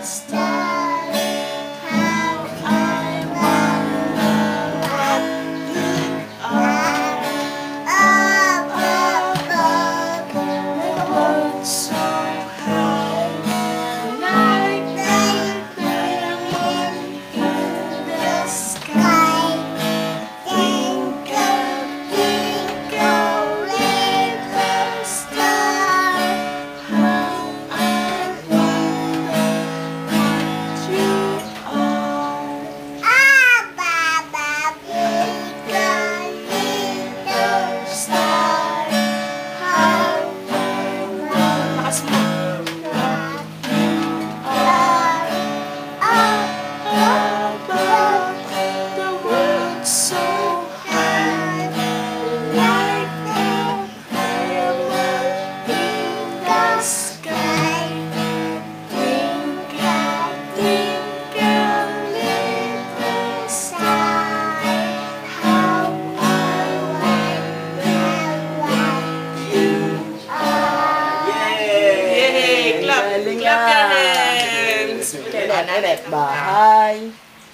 star. How I wonder what you are. Up above, the world so high, like the diamond in the sky. Twinkle, twinkle, little star, how I wonder what you are. Above, twinkle, little star, how I wonder what you are. Up above, the world so high, like the diamond in the sky. Twinkle, twinkle, little star, how I wonder what you are. Yay! Clap! Galing Clap your ah. hands! Ulit, bahay.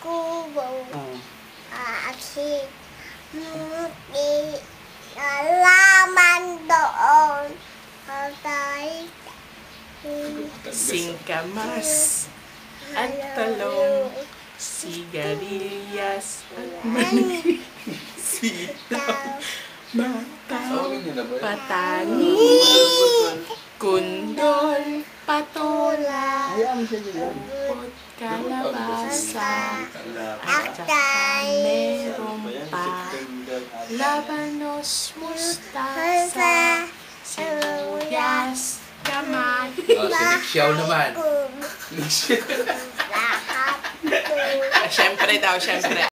Kubo, Oh. akit, muti, nalaman doon. Patay, Singkamas at talong, sigarilyas at mani, sitaw, bataw, patani, kundol, patola, Hayaan mo siya dyan. pot, kalabasa, at saka Aktay, meron pa labanos, mustasa, sibuyas, kamatis. Oh, si Mixiao naman. lahat ko. Siyempre daw, siyempre.